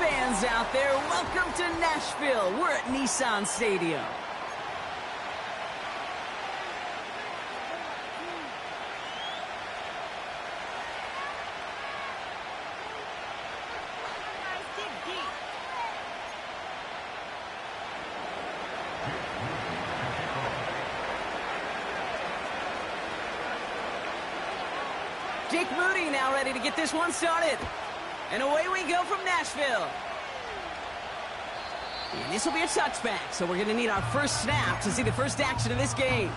fans out there, welcome to Nashville. We're at Nissan Stadium. Jake Moody now ready to get this one started. And away we go from Nashville. And this will be a touchback, so we're going to need our first snap to see the first action of this game.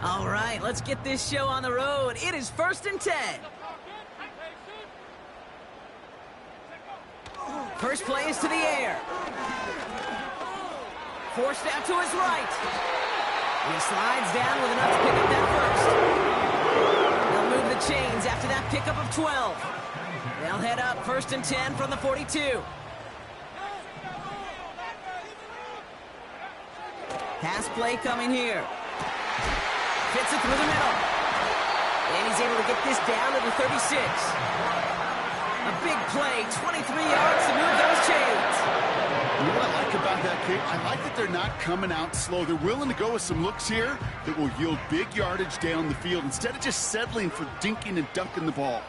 All right, let's get this show on the road. It is 1st and 10. First play is to the air. Forced out to his right. And he slides down with enough to pick up that first. They'll move the chains after that pickup of 12. They'll head up 1st and 10 from the 42. Pass play coming here. Fits it through the middle. And he's able to get this down to the 36. A big play, 23 yards to move those chains. You know what I like about that kick? I like that they're not coming out slow. They're willing to go with some looks here that will yield big yardage down the field instead of just settling for dinking and dunking the ball.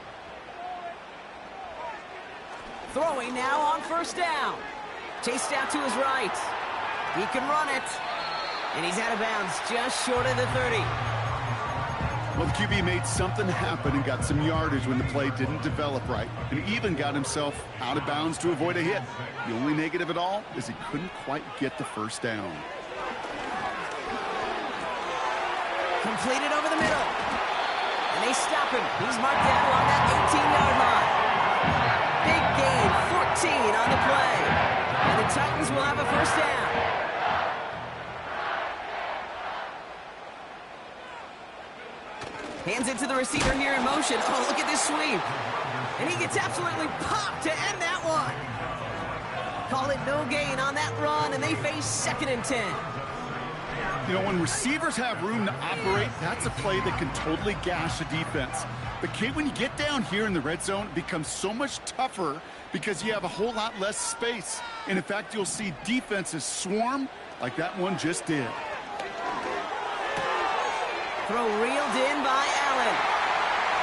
Throwing now on 1st down. Chased out to his right. He can run it. And he's out of bounds, just short of the 30. Well, the QB made something happen and got some yardage when the play didn't develop right. And he even got himself out of bounds to avoid a hit. The only negative at all is he couldn't quite get the first down. Completed over the middle. And they stop him. He's marked down along that 18-yard line. Big gain, 14 on the play. And the Titans will have a first down. Hands it to the receiver here in motion. Oh, look at this sweep. And he gets absolutely popped to end that one. Call it no gain on that run, and they face 2nd and 10. You know, when receivers have room to operate, that's a play that can totally gash a defense. But, Kate, when you get down here in the red zone, it becomes so much tougher because you have a whole lot less space. And, in fact, you'll see defenses swarm like that one just did. Throw reeled in by Allen.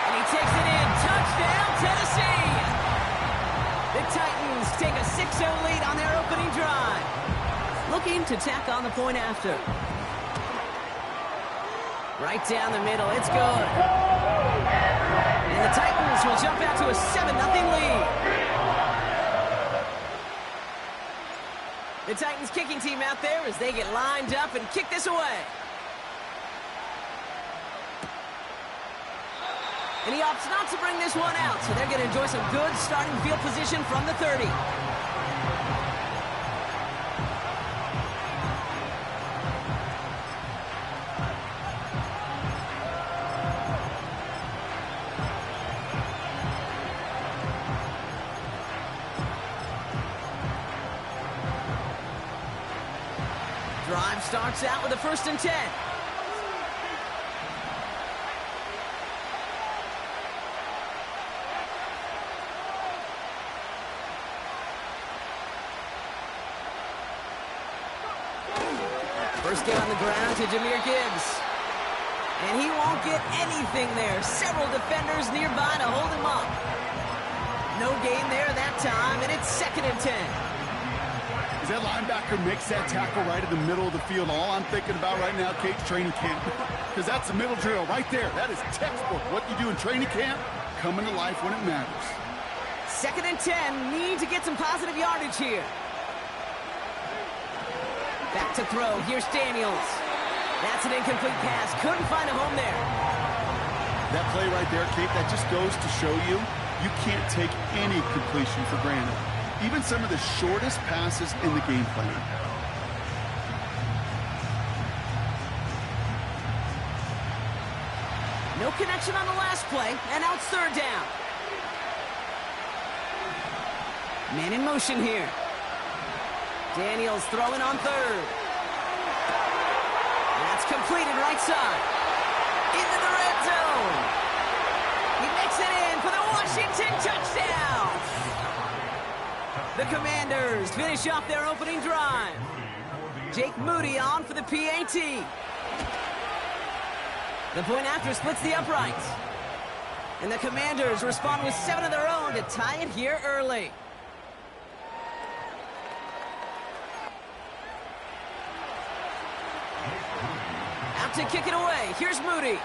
And he takes it in. Touchdown, Tennessee! The Titans take a 6-0 lead on their opening drive. Looking to tack on the point after. Right down the middle. It's good. And the Titans will jump out to a 7-0 lead. The Titans kicking team out there as they get lined up and kick this away. And he opts not to bring this one out, so they're going to enjoy some good starting field position from the 30. Drive starts out with a 1st and 10. First get on the ground to Jahmyr Gibbs. And he won't get anything there. Several defenders nearby to hold him up. No gain there that time, and it's 2nd and 10. As that linebacker makes that tackle right in the middle of the field, all I'm thinking about right now, Kate, training camp. Because that's the middle drill right there. That is textbook. What you do in training camp, coming to life when it matters. 2nd and 10. Need to get some positive yardage here. Back to throw. Here's Daniels. That's an incomplete pass. Couldn't find a home there. That play right there, Kate, that just goes to show you can't take any completion for granted. Even some of the shortest passes in the game plan. No connection on the last play, and now it's third down. Man in motion here. Daniels throwing on third. That's completed right side. Into the red zone. He makes it in for the Washington touchdown. The Commanders finish off their opening drive. Jake Moody on for the PAT. The point after splits the uprights. And the Commanders respond with 7 of their own to tie it here early. Out to kick it away. Here's Moody.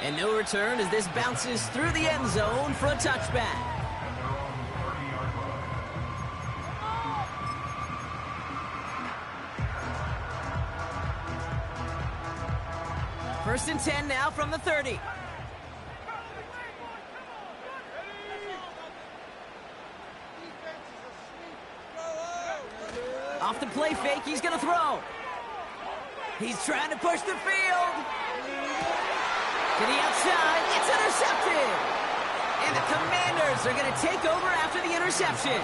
And no return as this bounces through the end zone for a touchback. First and 10 now from the 30. Off the play fake, he's going to throw. He's trying to push the field. To the outside, it's intercepted. And the Commanders are going to take over after the interception.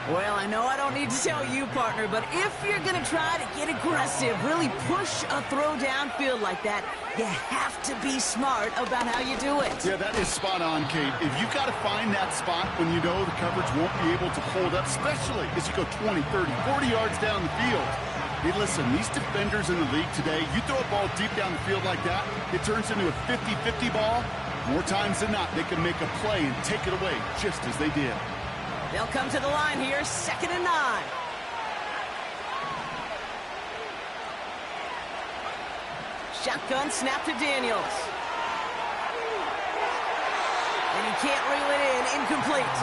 Well, I know I don't need to tell you, partner, but if you're going to try to get aggressive, really push a throw downfield like that, you have to be smart about how you do it. Yeah, that is spot on, Kate. If you've got to find that spot when you know the coverage won't be able to hold up, especially as you go 20, 30, 40 yards down the field. Hey, listen, these defenders in the league today, you throw a ball deep down the field like that, it turns into a 50-50 ball. More times than not, they can make a play and take it away just as they did. They'll come to the line here, 2nd and 9. Shotgun snap to Daniels. And he can't reel it in, incomplete.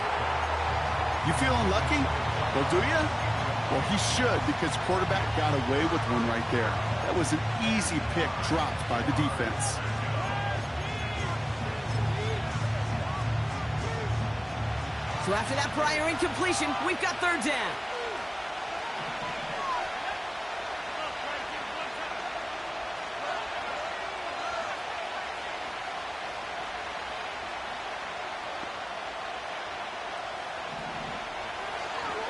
You feeling lucky? Well, do you? Well, he should, because quarterback got away with one right there. That was an easy pick dropped by the defense. So after that prior incompletion, we've got third down.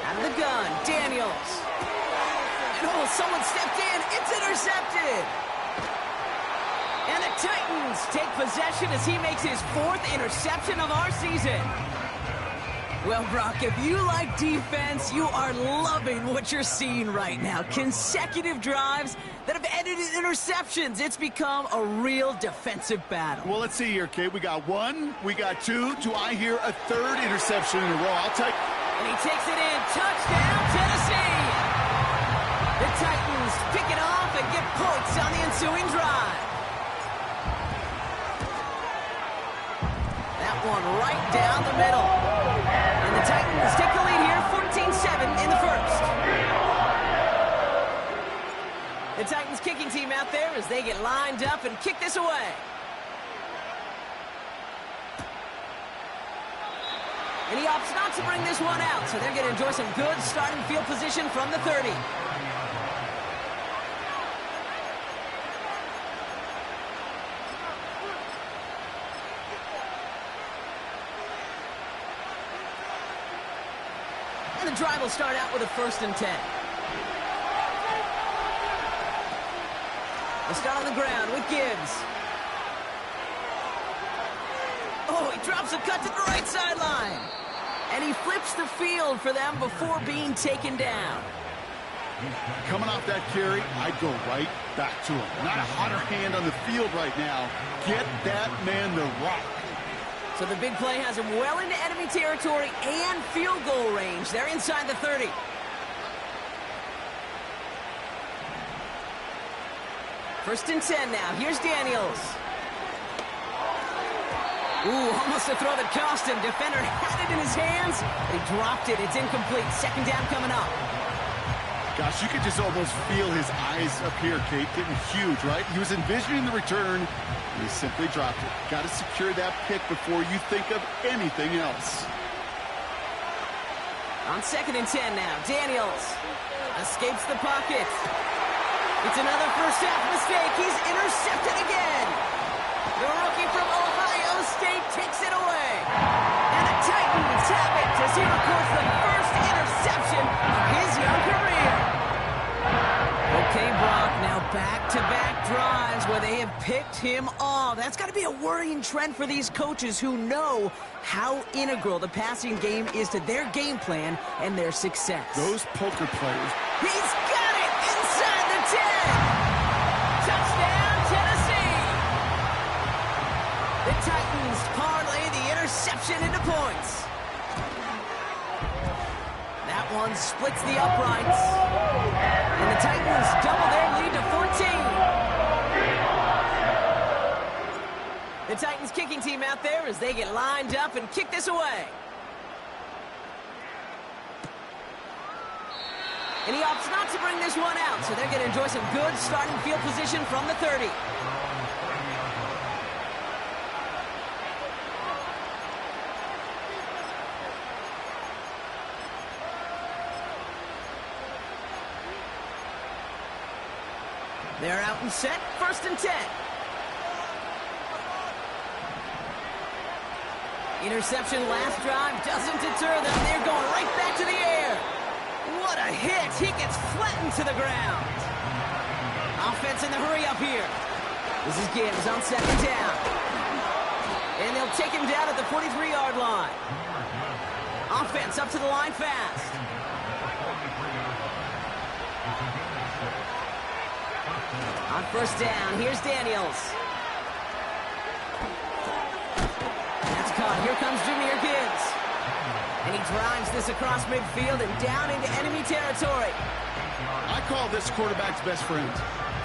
Out of the gun, Daniels. And oh, someone stepped in. It's intercepted. And the Titans take possession as he makes his 4th interception of our season. Well, Brock, if you like defense, you are loving what you're seeing right now. Consecutive drives that have ended in interceptions. It's become a real defensive battle. Well, let's see here, Kate. We got 1, we got 2. Do I hear a 3rd interception in a row? I'll take. And he takes it in. Touchdown, Tennessee! The Titans pick it off and get points on the ensuing drive. That one right down the middle. And the Titans take the lead here, 14-7 in the first. The Titans kicking team out there as they get lined up and kick this away. And he opts not to bring this one out, so they're going to enjoy some good starting field position from the 30. And the drive will start out with a 1st and 10. They start on the ground with Gibbs. Oh, he drops a cut to the right sideline. And he flips the field for them before being taken down. Coming off that carry, I'd go right back to him. Not a hotter hand on the field right now. Get that man the rock. So the big play has him well into enemy territory and field goal range. They're inside the 30. First and 10 now. Here's Daniels. Ooh, almost a throw that cost him. Defender had it in his hands, but he dropped it. It's incomplete. 2nd down coming up. Gosh, you could just almost feel his eyes up here, Kate, getting huge, right? He was envisioning the return, and he simply dropped it. Got to secure that pick before you think of anything else. On 2nd and 10 now, Daniels escapes the pocket. It's another first half mistake. He's intercepted again. The rookie from Ohio State takes it away. And the Titans have it as he records the first interception of his young career. Okay, Brock, now back-to-back drives where they have picked him off. That's got to be a worrying trend for these coaches who know how integral the passing game is to their game plan and their success. Those poker players. He's got it inside the 10. Touchdown, Tennessee. The Titans parlay the interception into points. That one splits the uprights. And the Titans double their lead to 14. The Titans kicking team out there as they get lined up and kick this away. And he opts not to bring this one out, so they're going to enjoy some good starting field position from the 30. They're out and set, 1st and 10. Interception last drive doesn't deter them. They're going right back to the air. What a hit. He gets flattened to the ground. Offense in the hurry up here. This is Gibbs on 2nd down. And they'll take him down at the 43-yard line. Offense up to the line fast. On 1st down, here's Daniels. That's caught. Here comes Jahmyr Gibbs. And he drives this across midfield and down into enemy territory. I call this quarterback's best friend.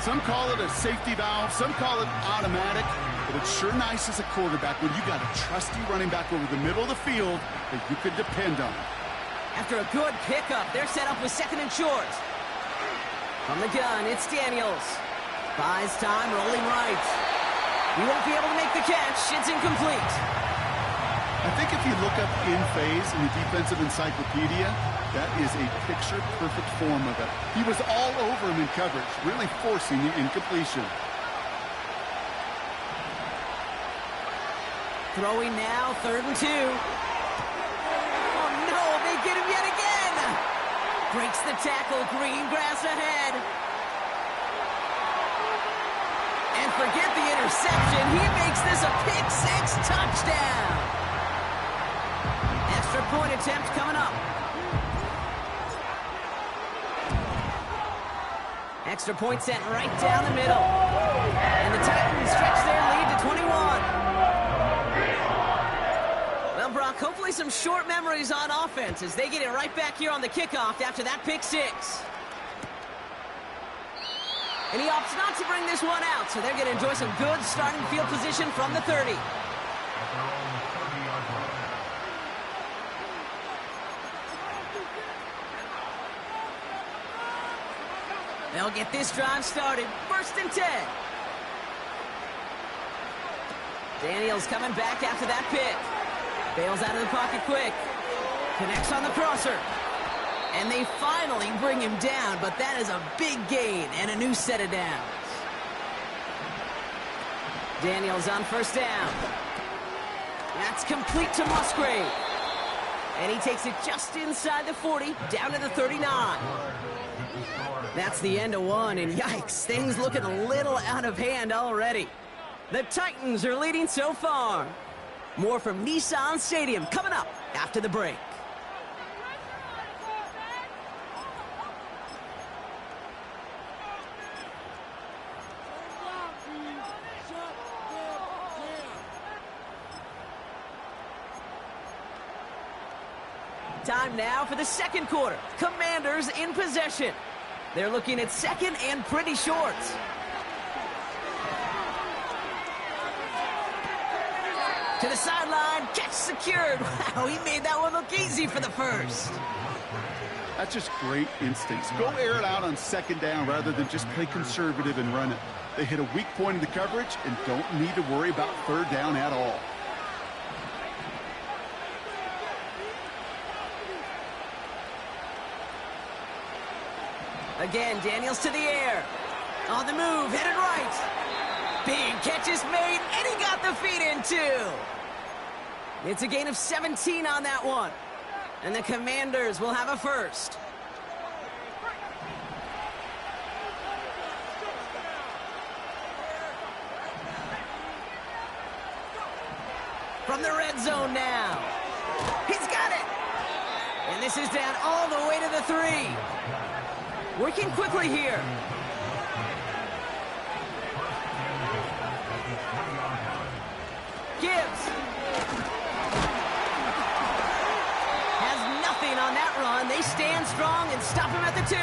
Some call it a safety valve, some call it automatic, but it's sure nice as a quarterback when you got a trusty running back over the middle of the field that you could depend on. After a good pickup, they're set up with 2nd and short. From the gun, it's Daniels. Buys time, rolling right. He won't be able to make the catch. It's incomplete. I think if you look up in phase in the defensive encyclopedia, that is a picture-perfect form of it. He was all over him in coverage, really forcing the incompletion. Throwing now, 3rd and 2. Oh no, they get him yet again. Breaks the tackle, green grass ahead. And forget the interception. He makes this a pick-6 touchdown. Extra point attempt coming up. Extra point sent right down the middle. And the Titans stretch their lead to 21. Well, Brock, hopefully some short memories on offense as they get it right back here on the kickoff after that pick-6. And he opts not to bring this one out, so they're going to enjoy some good starting field position from the 30. They'll get this drive started. 1st and 10. Daniels coming back after that pick. Bails out of the pocket quick. Connects on the crosser. And they finally bring him down, but that is a big gain and a new set of downs. Daniels on 1st down. That's complete to Musgrave. And he takes it just inside the 40, down to the 39. That's the end of one, and yikes, things looking a little out of hand already. The Titans are leading so far. More from Nissan Stadium coming up after the break. Time now for the 2nd quarter. Commanders in possession. They're looking at 2nd and pretty short. To the sideline, catch secured. Wow, he made that one look easy for the 1st. That's just great instincts. Go air it out on 2nd down rather than just play conservative and run it. They hit a weak point in the coverage and don't need to worry about 3rd down at all. Again, Daniels to the air. On the move, headed right. Big catch is made, and he got the feet in too. It's a gain of 17 on that one. And the Commanders will have a first. From the red zone now. He's got it. And this is down all the way to the 3. Working quickly here. Gibbs. Has nothing on that run. They stand strong and stop him at the 2.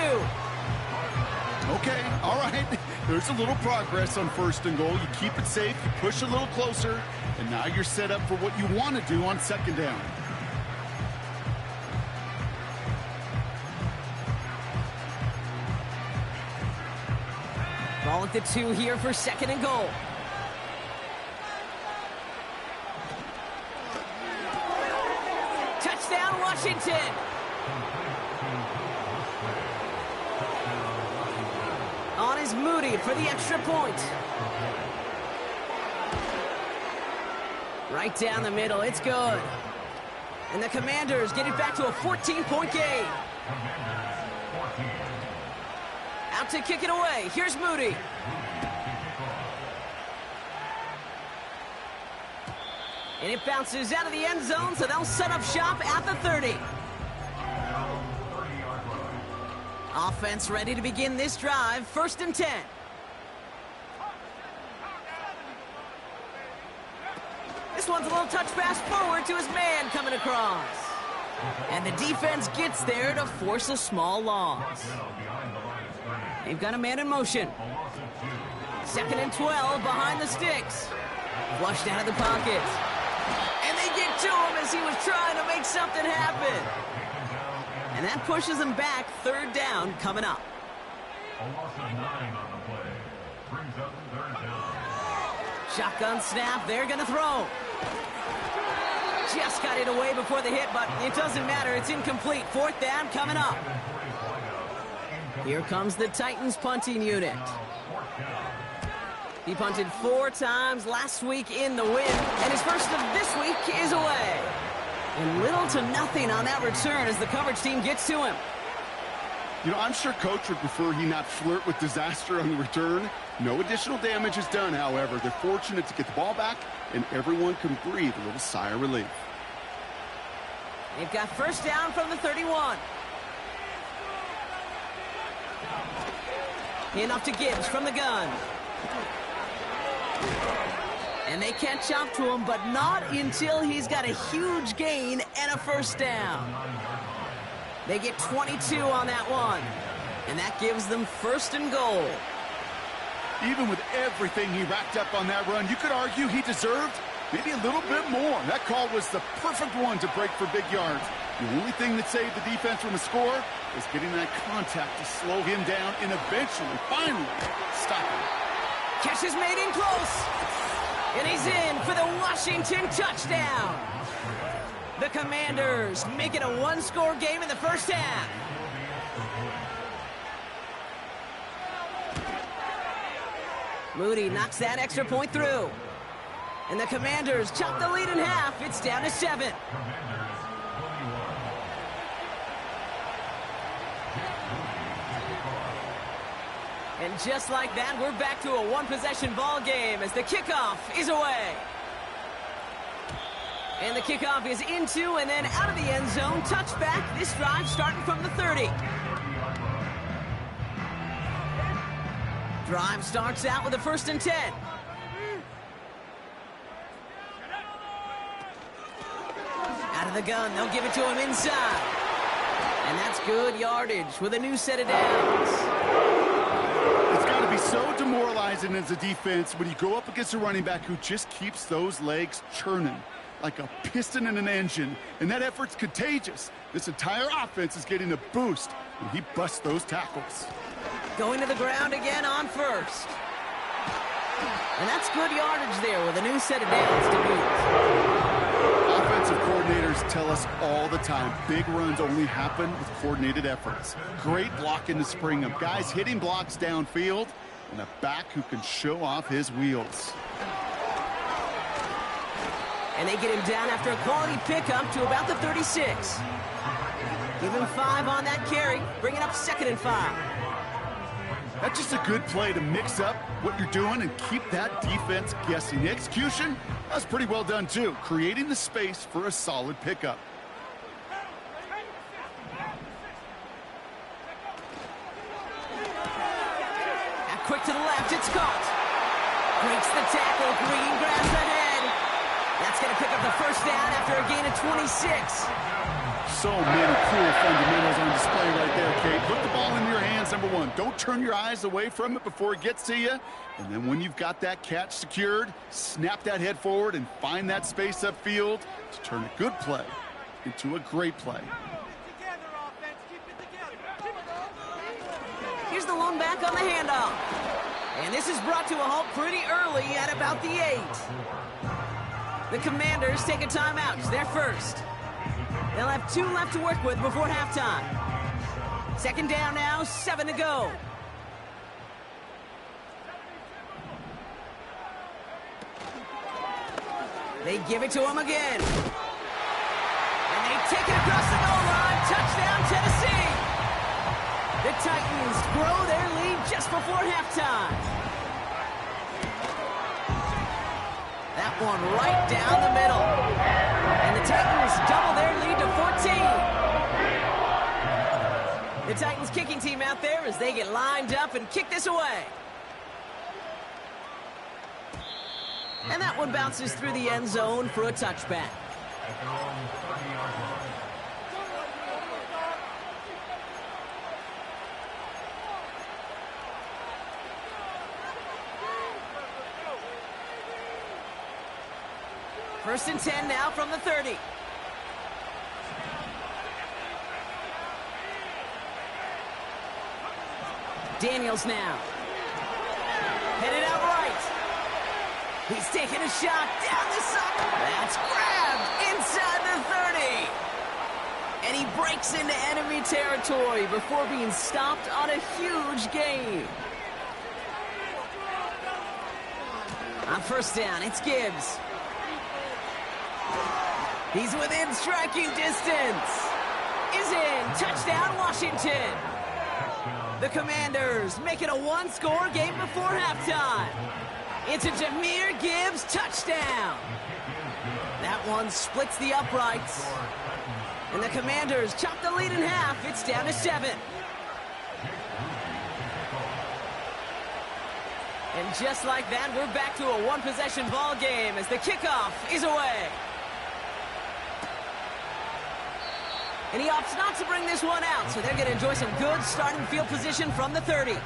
Okay, all right. There's a little progress on 1st and goal. You keep it safe, you push a little closer, and now you're set up for what you want to do on 2nd down. Ball at the 2 here for 2nd and goal. Touchdown, Washington. On is Moody for the extra point. Right down the middle, it's good. And the Commanders get it back to a 14-point game. Out to kick it away. Here's Moody. And it bounces out of the end zone, so they'll set up shop at the 30. Offense ready to begin this drive. 1st and 10. This one's a little touch pass forward to his man coming across. And the defense gets there to force a small loss. They've got a man in motion. 2nd and 12 behind the sticks. Flushed out of the pocket. And they get to him as he was trying to make something happen. And that pushes them back. 3rd down coming up. Shotgun snap. They're going to throw. Just got it away before the hit, but it doesn't matter. It's incomplete. 4th down coming up. Here comes the Titans punting unit. He punted 4 times last week in the win, and his first of this week is away. And little to nothing on that return as the coverage team gets to him. You know, I'm sure Coach would prefer he not flirt with disaster on the return. No additional damage is done, however. They're fortunate to get the ball back, and everyone can breathe a little sigh of relief. They've got 1st down from the 31. In off to Gibbs from the gun. And they catch up to him, but not until he's got a huge gain and a 1st down. They get 22 on that one. And that gives them 1st and goal. Even with everything he racked up on that run, you could argue he deserved maybe a little bit more. That call was the perfect one to break for big yards. The only thing that saved the defense from a score is getting that contact to slow him down and eventually, finally, stop him. Catch is made in close. And he's in for the Washington touchdown. The Commanders make it a 1-score game in the 1st half. Moody knocks that extra point through. And the Commanders chop the lead in half. It's down to 7. And just like that, we're back to a 1-possession ball game as the kickoff is away. And the kickoff is into and then out of the end zone. Touchback. This drive starting from the 30. Drive starts out with a 1st and 10. Out of the gun. They'll give it to him inside. And that's good yardage with a new set of downs. It's got to be so demoralizing as a defense when you go up against a running back who just keeps those legs churning like a piston in an engine, and that effort's contagious. This entire offense is getting a boost when he busts those tackles. Going to the ground again on 1st. And that's good yardage there with a new set of downs to boot. Offensive coordinators tell us all the time, big runs only happen with coordinated efforts. Great blocking to spring them. Guys hitting blocks downfield, and a back who can show off his wheels. And they get him down after a quality pickup to about the 36. Give him 5 on that carry, bringing up 2nd and 5. That's just a good play to mix up what you're doing and keep that defense guessing. The execution, that's pretty well done too, creating the space for a solid pickup. Now quick to the left, it's caught. Breaks the tackle, Green grabs the head. That's going to pick up the first down after a gain of 26. So many cool fundamentals on display right there, Kate. Put the ball in your hands, number one. Don't turn your eyes away from it before it gets to you. And then when you've got that catch secured, snap that head forward and find that space upfield to turn a good play into a great play. Here's the lone back on the handoff. And this is brought to a halt pretty early at about the 8. The Commanders take a timeout. It's their first. They'll have 2 left to work with before halftime. 2nd down now, 7 to go. They give it to him again. And they take it across the goal line. Touchdown, Tennessee. The Titans grow their lead just before halftime. That one right down the middle. And the Titans double their lead to 14. The Titans kicking team out there as they get lined up and kick this away. And that one bounces through the end zone for a touchback. First and 10 now from the 30. Daniels now. Headed out right. He's taking a shot down the side. That's grabbed inside the 30. And he breaks into enemy territory before being stopped on a huge gain. On first down, it's Gibbs. He's within striking distance. Is in. Touchdown, Washington. The Commanders make it a 1-score game before halftime. It's a Jahmyr Gibbs touchdown. That one splits the uprights. And the Commanders chop the lead in half. It's down to 7. And just like that, we're back to a one-possession ball game as the kickoff is away. And he opts not to bring this one out, so they're going to enjoy some good starting field position from the 30.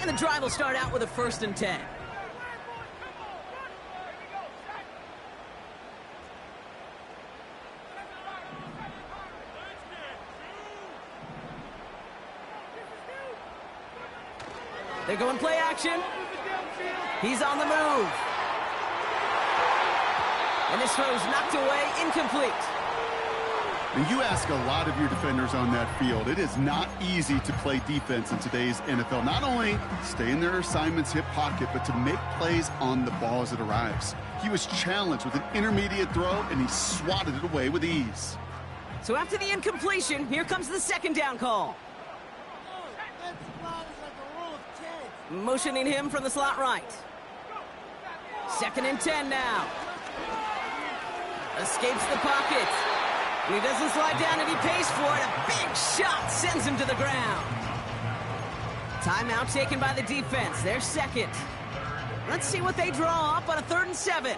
And the drive will start out with a 1st and 10. They're going play action. He's on the move. And this throw's knocked away, incomplete. And you ask a lot of your defenders on that field. It is not easy to play defense in today's NFL. Not only stay in their assignment's hip pocket, but to make plays on the ball as it arrives. He was challenged with an intermediate throw, and he swatted it away with ease. So after the incompletion, here comes the 2nd down call. Motioning him from the slot right. 2nd and 10 now. Escapes the pocket. He doesn't slide down and he pays for it. A big shot sends him to the ground. Timeout taken by the defense. Their 2nd. Let's see what they draw up on a 3rd and 7.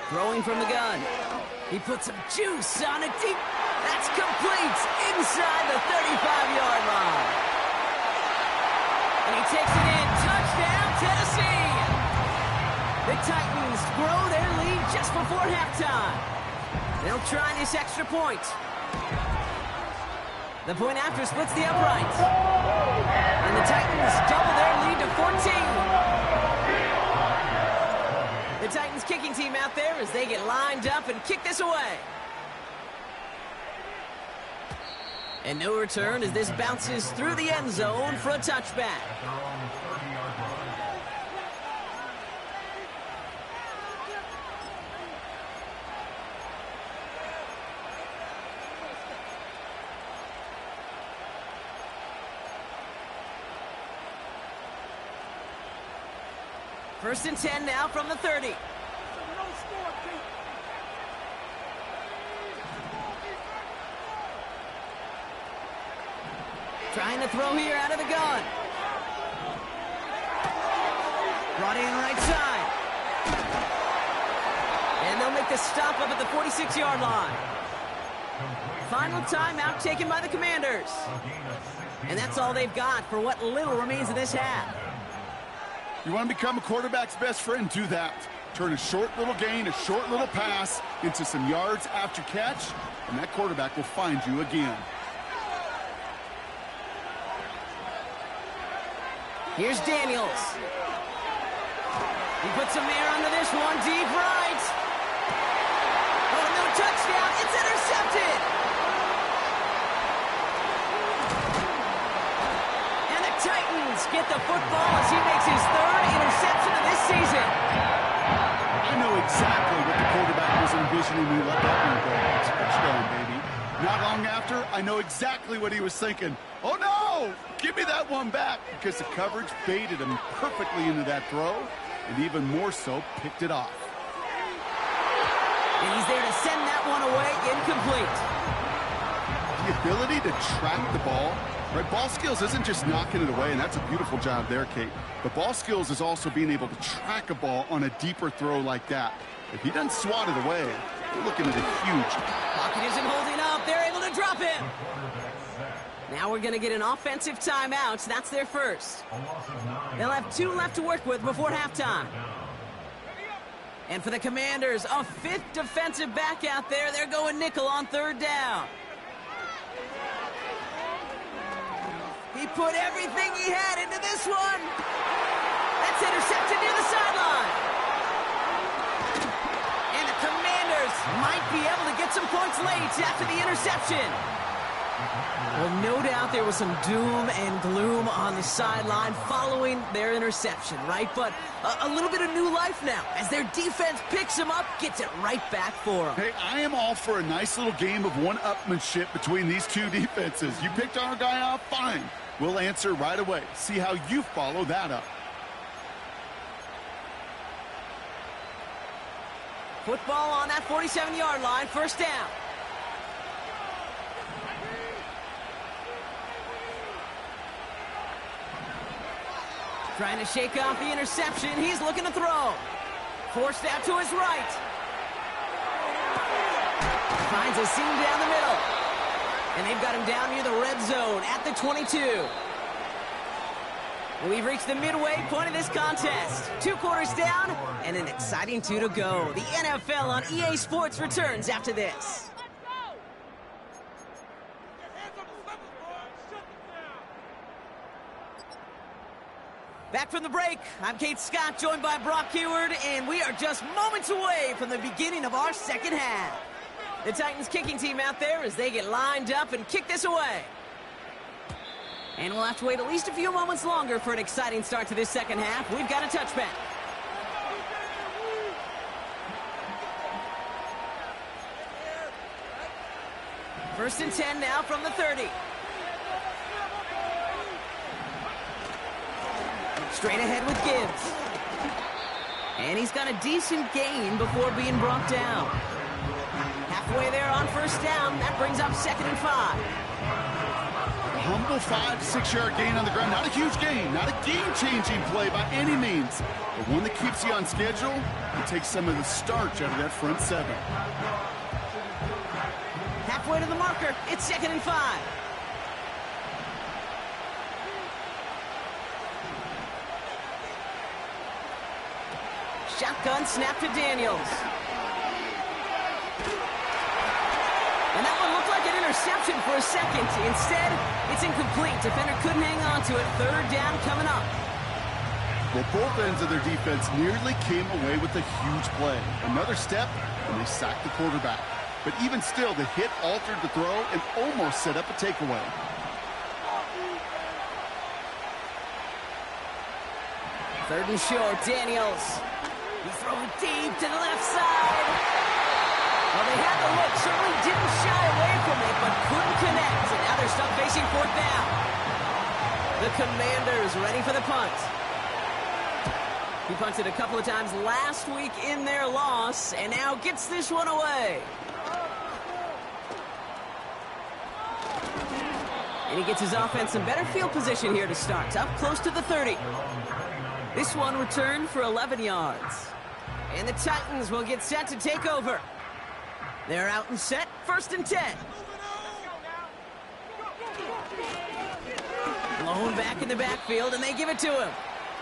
Throwing from the gun. He puts some juice on it deep. That's complete inside the 35-yard line. And he takes it in. Touchdown, Tennessee. The Titans grow their lead just before halftime. They'll try this extra point. The point after splits the upright. And the Titans double their lead to 14. The Titans kicking team out there as they get lined up and kick this away. And no return as this bounces through the end zone for a touchback. First and 10 now from the 30. Trying to throw here out of the gun. Brought in right side. And they'll make the stop up at the 46-yard line. Final timeout taken by the Commanders. And that's all they've got for what little remains of this half. You want to become a quarterback's best friend, do that. Turn a short little gain, a short little pass into some yards after catch, and that quarterback will find you again. Here's Daniels. He puts some air onto this one, deep right. Oh, no touchdown. It's intercepted. And the Titans get the football as he makes his third interception of this season. I know exactly what the quarterback was envisioning when he let that one go. Touchdown, baby. Not long after, I know exactly what he was thinking. Oh, no! Give me that one back, because the coverage baited him perfectly into that throw, and even more so, picked it off. And he's there to send that one away, incomplete. The ability to track the ball, right? Ball skills isn't just knocking it away, and that's a beautiful job there, Kate. But ball skills is also being able to track a ball on a deeper throw like that. If he doesn't swat it away, we're looking at a huge... Pocket isn't holding up. They're able to drop him. Now we're going to get an offensive timeout. That's their first. They'll have 2 left to work with before halftime. And for the Commanders, a 5th defensive back out there. They're going nickel on 3rd down. He put everything he had into this one. That's intercepted near the sideline. And the Commanders might be able to get some points late after the interception. Well, no doubt there was some doom and gloom on the sideline following their interception, right? But a little bit of new life now as their defense picks them up, gets it right back for them. Hey, I am all for a nice little game of one-upmanship between these two defenses. You picked our guy off, fine. We'll answer right away. See how you follow that up. Football on that 47-yard line, first down. Trying to shake off the interception. He's looking to throw. Forced out to his right. Finds a seam down the middle. And they've got him down near the red zone at the 22. We've reached the midway point of this contest. 2 quarters down and an exciting 2 to go. The NFL on EA Sports returns after this. Back from the break, I'm Kate Scott, joined by Brock Huard, and we are just moments away from the beginning of our second half. The Titans kicking team out there as they get lined up and kick this away. And we'll have to wait at least a few moments longer for an exciting start to this second half. We've got a touchback. First and 10 now from the 30. Straight ahead with Gibbs. And he's got a decent gain before being brought down. Halfway there on first down. That brings up 2nd and 5. A humble 5 to 6 yard gain on the ground. Not a huge gain. Not a game-changing play by any means. But one that keeps you on schedule and takes some of the starch out of that front 7. Halfway to the marker. It's 2nd and 5. Shotgun snap to Daniels. interception for a second. Instead, it's incomplete. Defender couldn't hang on to it. Third down coming up. Well, both ends of their defense nearly came away with a huge play. Another step, and they sacked the quarterback. But even still, the hit altered the throw and almost set up a takeaway. Third and short, Daniels. He throws deep to the left side. Well, they had the look, certainly didn't shy away from it, but couldn't connect. And now they're stuck facing fourth down. The Commanders ready for the punt. He punted a couple of times last week in their loss, and now gets this one away. And he gets his offense in better field position here to start. Up close to the 30. This one returned for 11 yards. And the Titans will get set to take over. They're out and set, 1st and 10. Blown back in the backfield, and they give it to him.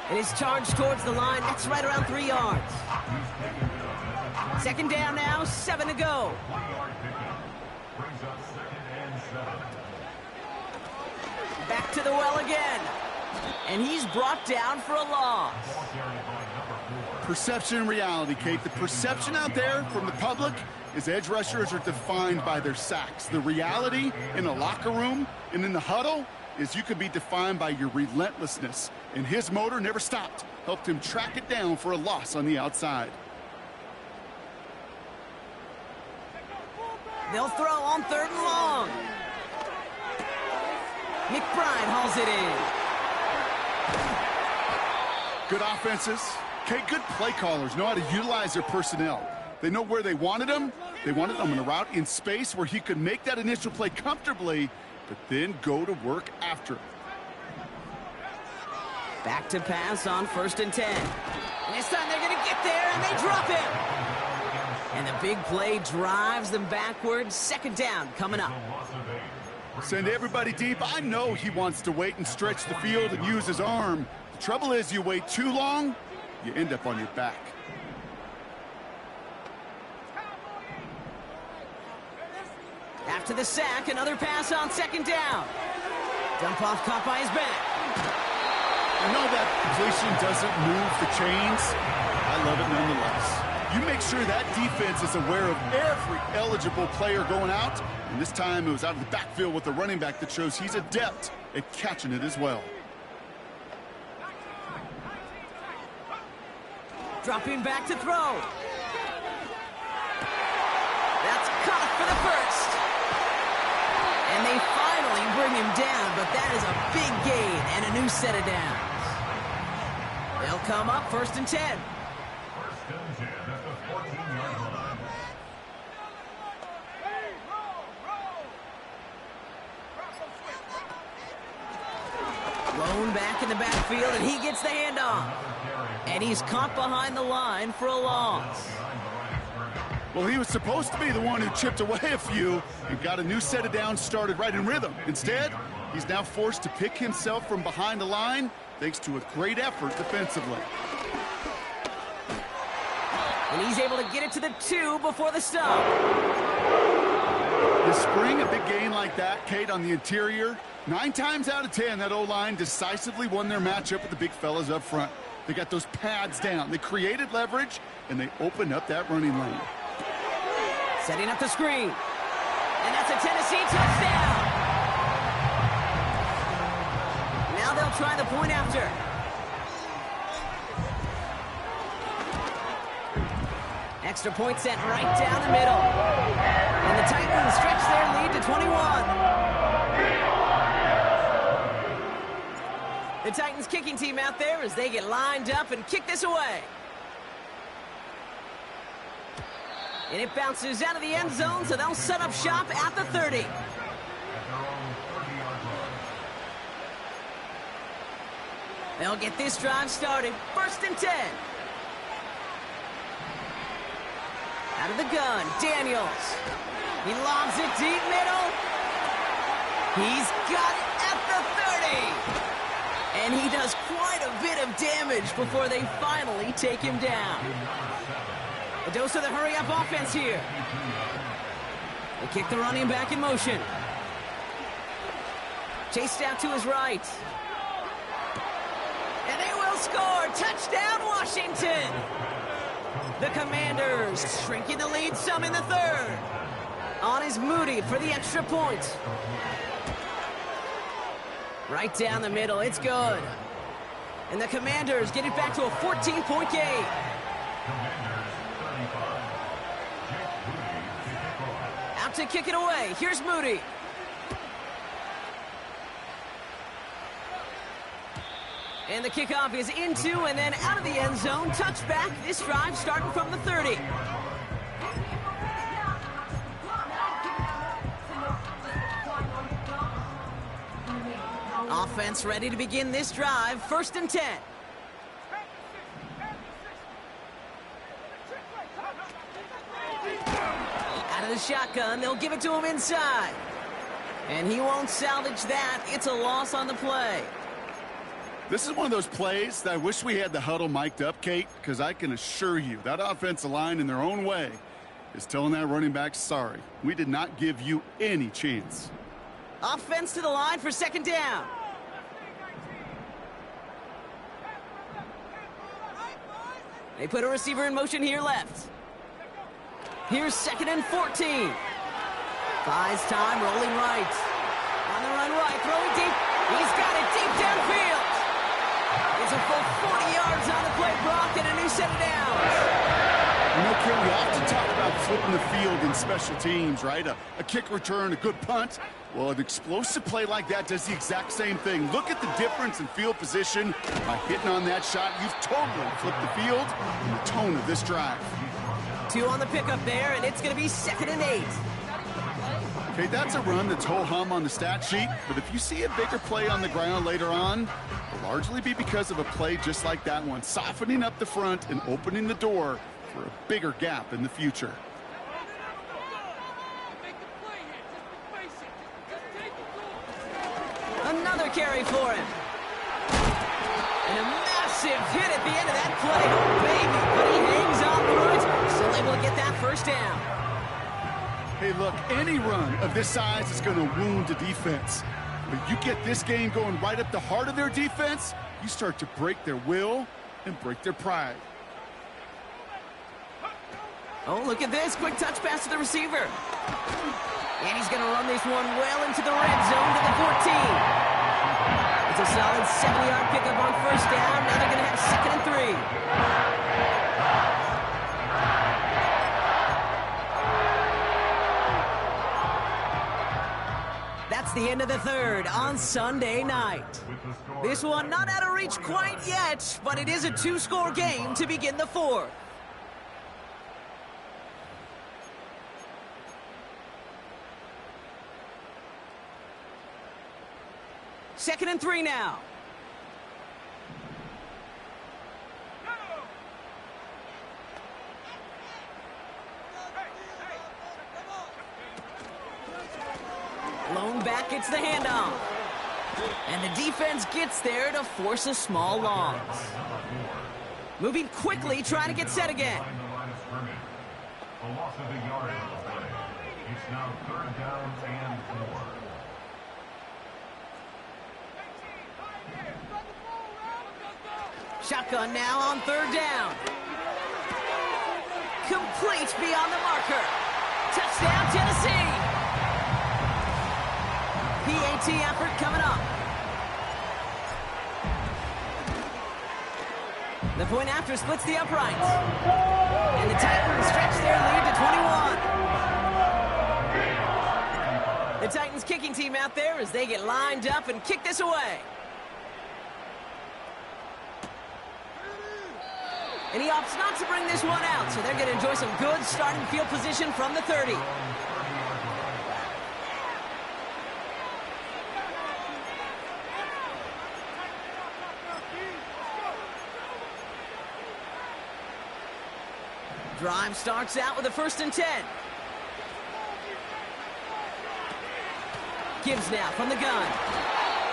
And his charge towards the line, that's right around 3 yards. 2nd down now, 7 to go. Back to the well again. And he's brought down for a loss. Perception and reality, Kate. The perception out there from the public is edge rushers are defined by their sacks. The reality in a locker room and in the huddle is you could be defined by your relentlessness. And his motor never stopped. Helped him track it down for a loss on the outside. They'll throw on 3rd and long. McBride hauls it in. Good offenses. Okay, good play callers know how to utilize their personnel. They know where they wanted him. They wanted him in a route in space where he could make that initial play comfortably, but then go to work after it. Back to pass on 1st and 10. And this time they're going to get there, and they drop him. And the big play drives them backwards. 2nd down coming up. Send everybody deep. I know he wants to wait and stretch the field and use his arm. The trouble is you wait too long, you end up on your back. After the sack, another pass on 2nd down. Dump off caught by his back. I know that position doesn't move the chains. I love it nonetheless. You make sure that defense is aware of every eligible player going out. And this time it was out of the backfield with the running back that shows he's adept at catching it as well. Dropping back to throw. That's caught for the first. And they finally bring him down, but that is a big gain and a new set of downs. They'll come up 1st and 10. 1st and 10 at the 14-yard line. Blown back in the backfield, and he gets the handoff. And he's caught behind the line for a loss. Well, he was supposed to be the one who chipped away a few and got a new set of downs started right in rhythm. Instead, he's now forced to pick himself from behind the line thanks to a great effort defensively. And he's able to get it to the 2 before the stop. This spring, a big gain like that, Kate, on the interior, 9 times out of 10, that O-line decisively won their matchup with the big fellas up front. They got those pads down. They created leverage, and they opened up that running lane. Setting up the screen. And that's a Tennessee touchdown. Now they'll try the point after. Extra point sent right down the middle. And the Titans stretch their lead to 21. The Titans kicking team out there as they get lined up and kick this away. And it bounces out of the end zone, so they'll set up shop at the 30. They'll get this drive started. 1st and 10. Out of the gun, Daniels. He lobs it deep middle. He's got it at the 30. And he does quite a bit of damage before they finally take him down. A dose of the hurry-up offense here. They kick the running back in motion. Chased out to his right. And they will score. Touchdown, Washington. The Commanders shrinking the lead some in the third. On is Moody for the extra point. Right down the middle. It's good. And the Commanders get it back to a 14-point game. Out to kick it away. Here's Moody. And the kickoff is into and then out of the end zone. Touchback. This drive starting from the 30. Offense ready to begin this drive. 1st and 10. Out of the shotgun, they'll give it to him inside. And he won't salvage that. It's a loss on the play. This is one of those plays that I wish we had the huddle mic'd up, Kate, because I can assure you that offensive line in their own way is telling that running back, sorry, we did not give you any chance. Offense to the line for 2nd down. They put a receiver in motion here left. Here's 2nd and 14. Buys time, rolling right. On the run right, throwing deep. He's got it deep downfield. It's a full 40 yards on the play, Brock, and a new set of downs. You know, Kim, we often talk about flipping the field in special teams, right? A kick return, a good punt. Well, an explosive play like that does the exact same thing. Look at the difference in field position. By hitting on that shot, you've totally flipped the field and the tone of this drive. 2 on the pickup there, and it's going to be 2nd and 8. Okay, that's a run that's ho-hum on the stat sheet, but if you see a bigger play on the ground later on, it'll largely be because of a play just like that one, softening up the front and opening the door for a bigger gap in the future. Another carry for him. And a massive hit at the end of that play. Oh, baby, but he hangs on through it. Still able to get that 1st down. Hey, look, any run of this size is going to wound the defense. But you get this game going right up the heart of their defense, you start to break their will and break their pride. Oh, look at this. Quick touch pass to the receiver. And he's going to run this one well into the red zone to the 14. It's a solid 70-yard pickup on 1st down. Now they're going to have 2nd and 3. That's the end of the 3rd on Sunday night. This one not out of reach quite yet, but it is a 2-score game to begin the 4th. Second and 3 now. Lone back gets the handoff. And the defense gets there to force a small loss. Moving quickly, trying to get set again. A loss of a yard on the play. It's now 3rd down and 4. Shotgun now on 3rd down. Complete beyond the marker. Touchdown, Tennessee. PAT effort coming up. The point after splits the uprights. And the Titans stretch their lead to 21. The Titans kicking team out there as they get lined up and kick this away. And he opts not to bring this one out, so they're going to enjoy some good starting field position from the 30. Drive starts out with a 1st and 10. Gibbs now from the gun.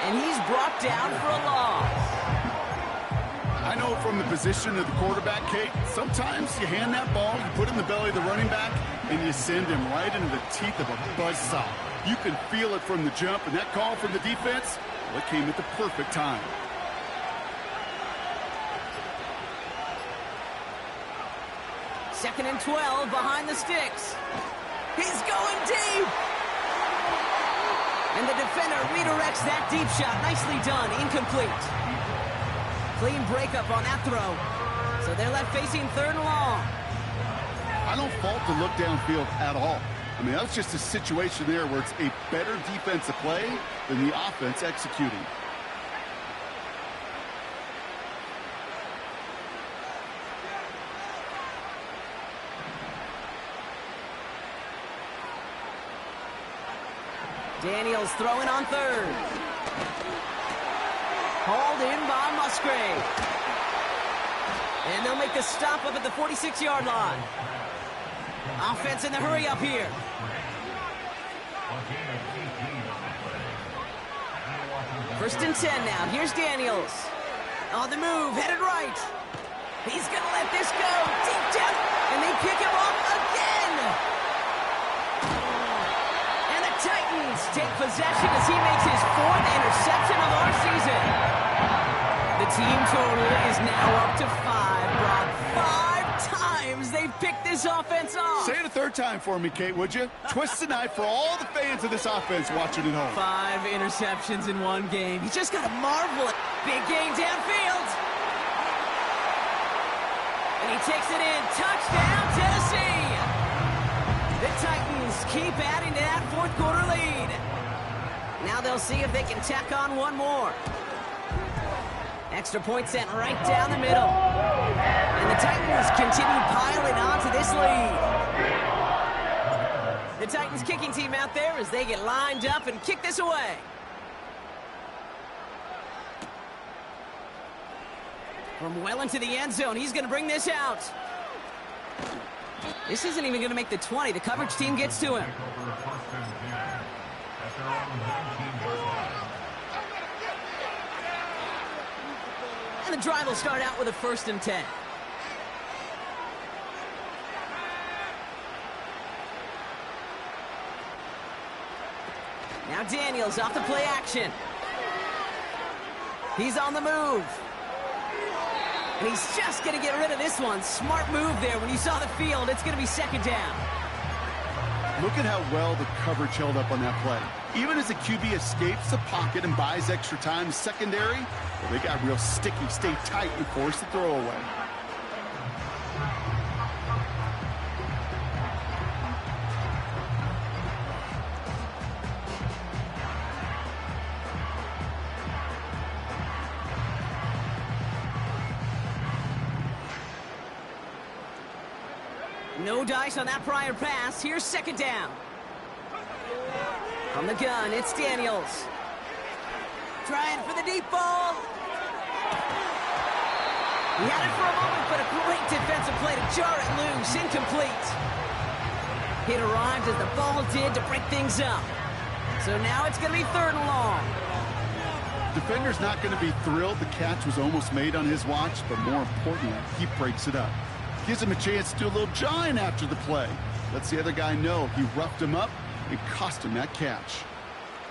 And he's brought down for a loss. I know from the position of the quarterback, Kate, sometimes you hand that ball, you put it in the belly of the running back, and you send him right into the teeth of a buzzsaw. You can feel it from the jump, and that call from the defense, well, it came at the perfect time. Second and 12 behind the sticks. He's going deep. And the defender redirects that deep shot. Nicely done. Incomplete. Clean breakup on that throw. So they're left facing third and long. I don't fault the look downfield at all. I mean, that's just a situation there where it's a better defensive play than the offense executing. Daniels throwing on third. Hauled in by Musgrave. And they'll make the stop up at the 46-yard line. Offense in the hurry up here. First and 10 now. Here's Daniels. On the move, headed right. He's going to let this go. Deep down. And they pick him up again. And the Titans take possession as he makes his 4th interception of our season. The team total is now up to 5, Brock. 5 times they've picked this offense off. Say it a third time for me, Kate, would you? Twist the knife for all the fans of this offense watching at home. 5 interceptions in one game. He's just got to marvel at big game downfield. And he takes it in. Touchdown, Tennessee. The Titans keep adding to that 4th quarter lead. Now they'll see if they can tack on one more. Extra point sent right down the middle. And the Titans continue piling on to this lead. The Titans kicking team out there as they get lined up and kick this away. From well into the end zone, he's going to bring this out. This isn't even going to make the 20. The coverage team gets to him. And the drive will start out with a 1st and 10. Now Daniels off the play action. He's on the move. And he's just going to get rid of this one. Smart move there. When you saw the field, it's going to be 2nd down. Look at how well the coverage held up on that play. Even as the QB escapes the pocket and buys extra time, secondary, well, they got real sticky, stay tight, and force the throw away. No dice on that prior pass. Here's 2nd down. From the gun, it's Daniels. Trying for the deep ball. He had it for a moment, but a great defensive play to jar it loose. Incomplete. It arrived as the ball did to break things up. So now it's going to be 3rd and long. Defender's not going to be thrilled the catch was almost made on his watch, but more importantly, he breaks it up. Gives him a chance to do a little jawing after the play. Lets the other guy know he roughed him up and cost him that catch.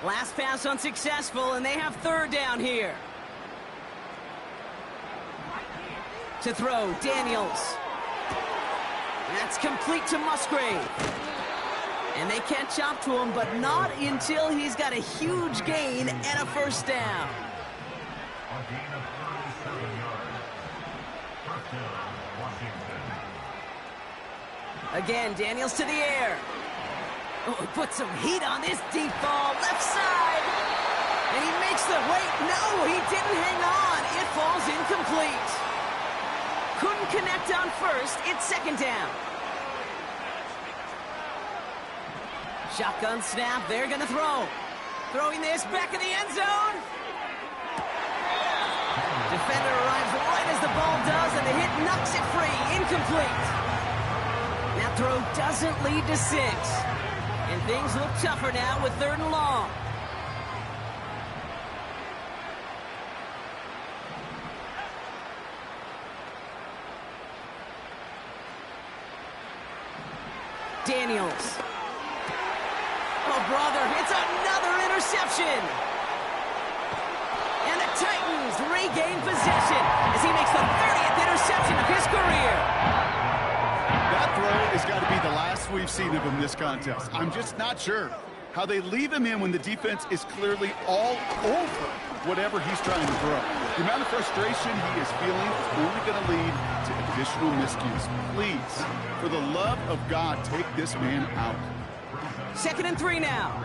Last pass unsuccessful, and they have 3rd down here. To throw, Daniels. That's complete to Musgrave. And they catch up to him, but not until he's got a huge gain and a 1st down. A gain of 37 yards. 1st down, Washington. Again, Daniels to the air. Oh, he put some heat on this deep ball, left side. And he makes the wait. No, he didn't hang on. It falls incomplete. Couldn't connect on 1st. It's 2nd down. Shotgun snap. They're going to throw. Throwing this back in the end zone. Defender arrives right as the ball does, and the hit knocks it free. Incomplete. That throw doesn't lead to 6. And things look tougher now with 3rd and long. Daniels. Oh, brother. It's another interception. And the Titans regain possession as he makes the 30th interception of his career. That throw has got to be the last we've seen of him this contest. I'm just not sure how they leave him in when the defense is clearly all over whatever he's trying to throw. The amount of frustration he is feeling is only going to lead to additional miscues. Please, for the love of God, take this man out. 2nd and 3 now.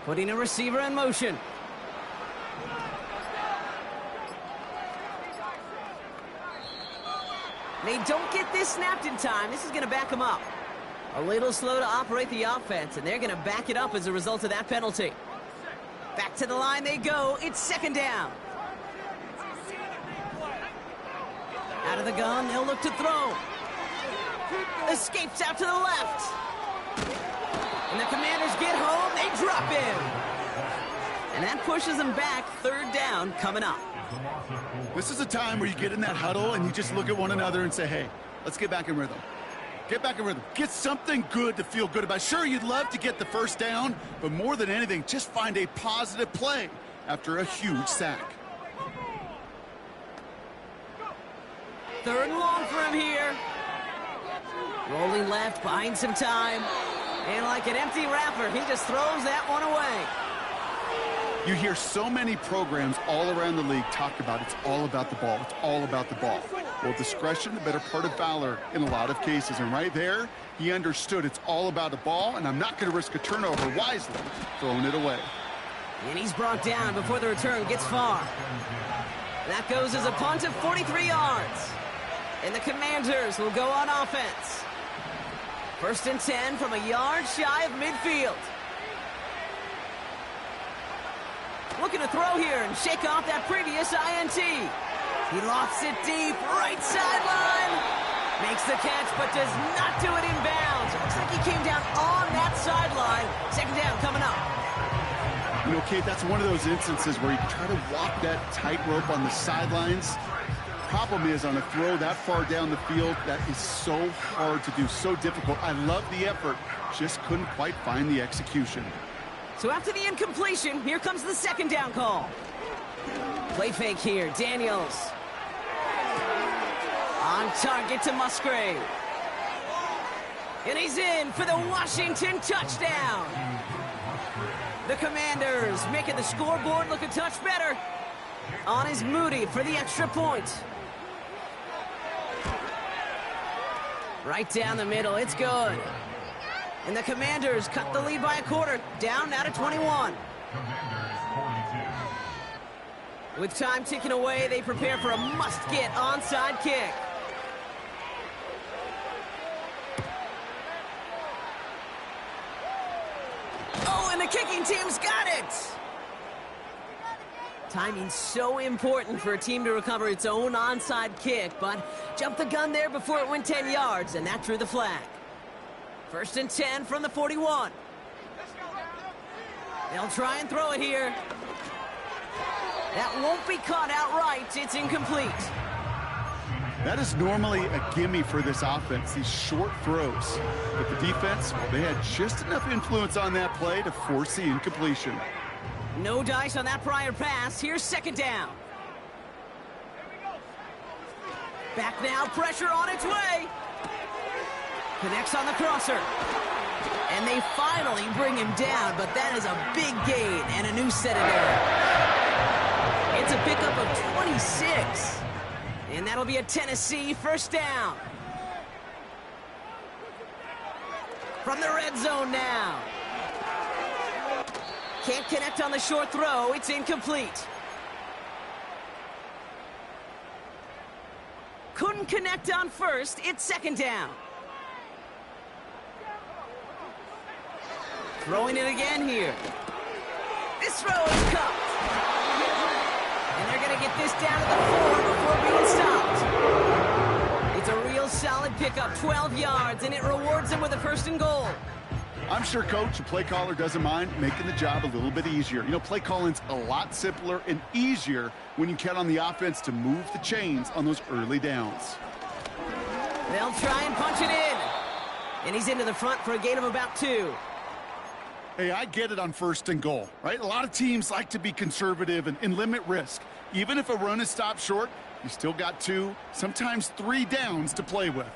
Putting a receiver in motion. They don't get this snapped in time. This is going to back them up. A little slow to operate the offense, and they're going to back it up as a result of that penalty. Back to the line they go. It's 2nd down. Out of the gun, they'll look to throw. Escapes out to the left. And the Commanders get home. They drop him. And that pushes them back. 3rd down coming up. This is a time where you get in that huddle and you just look at one another and say, hey, let's get back in rhythm. Get back in rhythm. Get something good to feel good about. Sure, you'd love to get the 1st down, but more than anything, just find a positive play after a huge sack. 3rd and long for him here. Rolling left, buying some time. And like an empty wrapper, he just throws that one away. You hear so many programs all around the league talk about it's all about the ball. It's all about the ball. Well, discretion, the better part of valor in a lot of cases. And right there, he understood it's all about the ball, and I'm not going to risk a turnover wisely, throwing it away. And he's brought down before the return gets far. That goes as a punt of 43 yards. And the Commanders will go on offense. 1st and 10 from a yard shy of midfield. Looking to throw here and shake off that previous INT. He lofts it deep, right sideline. Makes the catch, but does not do it in bounds. It looks like he came down on that sideline. 2nd down coming up. You know, Kate, that's one of those instances where you try to walk that tightrope on the sidelines. Problem is, on a throw that far down the field, that is so hard to do, so difficult. I love the effort, just couldn't quite find the execution. So after the incompletion, here comes the 2nd down call. Play fake here, Daniels. On target to Musgrave. And he's in for the Washington touchdown. The Commanders making the scoreboard look a touch better. On is Moody for the extra point. Right down the middle, it's good. And the Commanders cut the lead by a quarter, down now to 21. With time ticking away, they prepare for a must-get onside kick. Oh, and the kicking team's got it! Timing's so important for a team to recover its own onside kick, but jumped the gun there before it went 10 yards, and that drew the flag. 1st and 10 from the 41. They'll try and throw it here. That won't be caught outright. It's incomplete. That is normally a gimme for this offense, these short throws. But the defense, well, they had just enough influence on that play to force the incompletion. No dice on that prior pass. Here's 2nd down. Back now, pressure on its way. Connects on the crosser. And they finally bring him down, but that is a big gain and a new set of downs. It's a pickup of 26. And that'll be a Tennessee 1st down. From the red zone now. Can't connect on the short throw. It's incomplete. Couldn't connect on 1st. It's 2nd down. Throwing it again here. This throw is cupped. And they're going to get this down to the 4 before being stopped. It's a real solid pickup, 12 yards, and it rewards them with a 1st and goal. I'm sure coach and play caller doesn't mind making the job a little bit easier. You know, play calling's a lot simpler and easier when you count on the offense to move the chains on those early downs. They'll try and punch it in. And he's into the front for a gain of about 2. Hey, I get it on 1st and goal, right? A lot of teams like to be conservative and limit risk. Even if a run is stopped short, you still got 2, sometimes 3 downs to play with.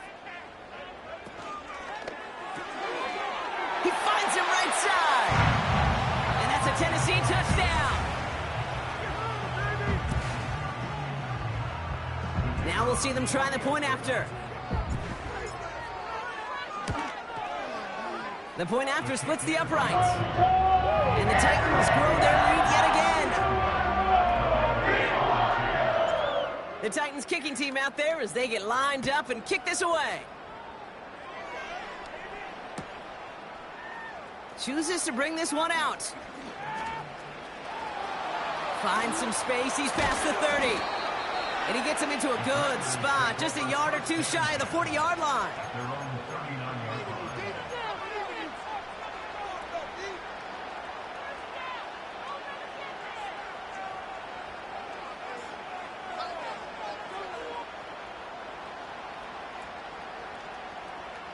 He finds him right side. And that's a Tennessee touchdown. Now we'll see them try the point after. The point after splits the uprights. And the Titans grow their lead yet again. The Titans kicking team out there as they get lined up and kick this away. Chooses to bring this one out. Finds some space. He's past the 30. And he gets him into a good spot. Just a yard or 2 shy of the 40-yard line.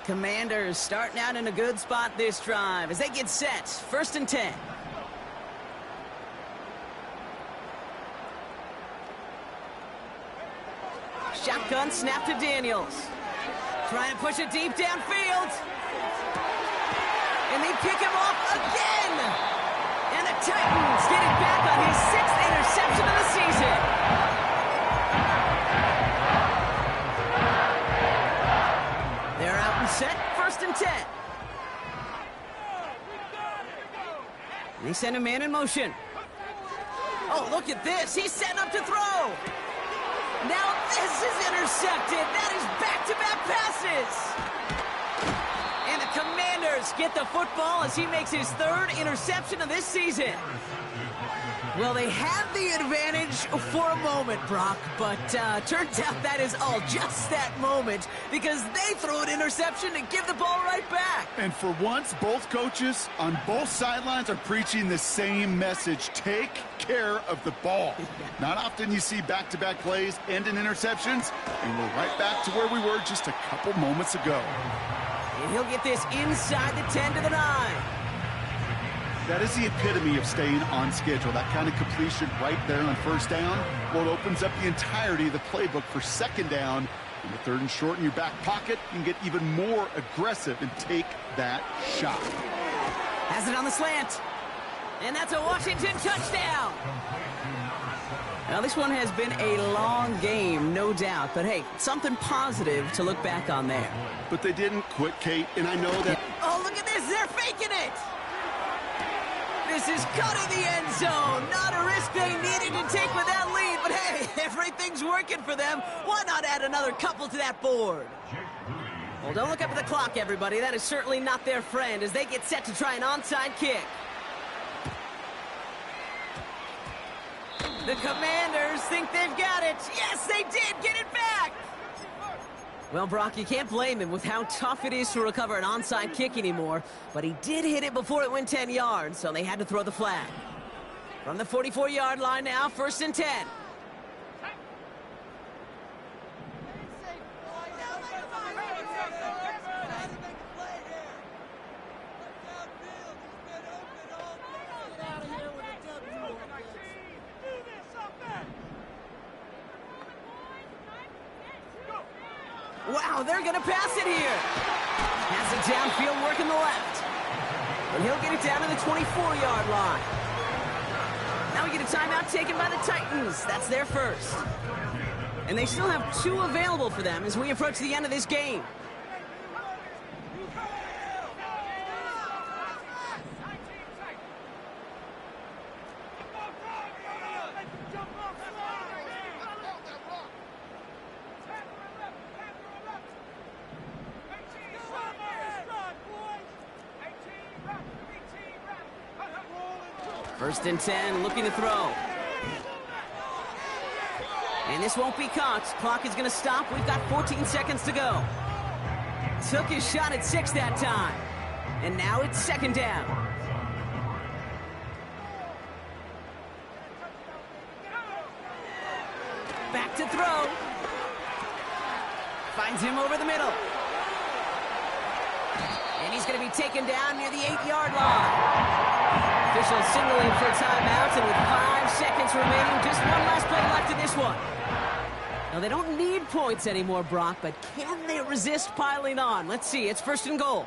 Commanders starting out in a good spot this drive as they get set. 1st and 10. Shotgun snap to Daniels. Trying to push it deep downfield. And they pick him off again. And the Titans getting back on his 6th interception of the season. They're out and set, 1st and 10. They send a man in motion. Oh, look at this. He's setting up to throw. Now this is intercepted. That is back-to-back passes. And the Commanders get the football as he makes his 3rd interception of this season. Well, they had the advantage for a moment, Brock, but turns out that is all just that moment because they throw an interception and give the ball right back. And for once, both coaches on both sidelines are preaching the same message. Take care of the ball. Not often you see back-to-back plays end in interceptions, and we're right back to where we were just a couple moments ago. And he'll get this inside the 10 to the 9. That is the epitome of staying on schedule. That kind of completion right there on 1st down. Well, it opens up the entirety of the playbook for 2nd down. In the 3rd and short in your back pocket, you can get even more aggressive and take that shot. Has it on the slant. And that's a Washington touchdown. Now, this one has been a long game, no doubt. But, hey, something positive to look back on there. But they didn't quit, Kate, and I know that... Oh, look at this. They're faking it. This is cut in the end zone. Not a risk they needed to take with that lead. But, hey, everything's working for them. Why not add another couple to that board? Well, don't look up at the clock, everybody. That is certainly not their friend as they get set to try an onside kick. The Commanders think they've got it. Yes, they did. Get it back. Well, Brock, you can't blame him with how tough it is to recover an onside kick anymore. But he did hit it before it went 10 yards, so they had to throw the flag. From the 44-yard line now, 1st and 10. Wow, they're going to pass it here. Has it downfield, working the left. And he'll get it down to the 24-yard line. Now we get a timeout taken by the Titans. That's their 1st. And they still have 2 available for them as we approach the end of this game. First and 10, looking to throw. And this won't be caught. Clock is going to stop. We've got 14 seconds to go. Took his shot at 6 that time. And now it's 2nd down. Back to throw. Finds him over the middle. And he's going to be taken down near the 8-yard line. Officials signaling for a timeout, and with 5 seconds remaining, just one last play left in this one. Now, they don't need points anymore, Brock, but can they resist piling on? Let's see. It's 1st and goal.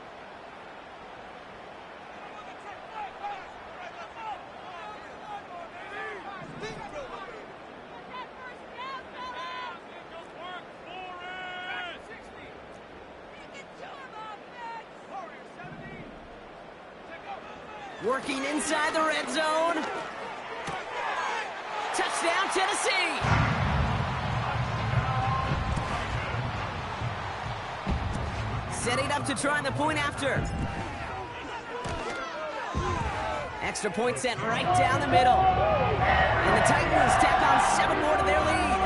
Working inside the red zone. Touchdown, Tennessee. Setting up to try the point after. Extra point sent right down the middle. And the Titans tack on 7 more to their lead.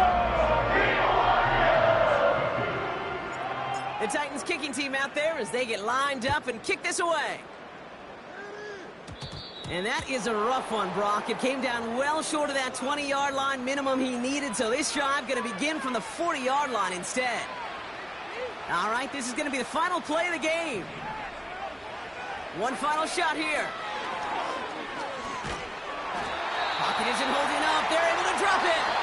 The Titans kicking team out there as they get lined up and kick this away. And that is a rough one, Brock. It came down well short of that 20-yard line minimum he needed, so this drive going to begin from the 40-yard line instead. All right, this is going to be the final play of the game. One final shot here. Pocket isn't holding up. They're able to drop it.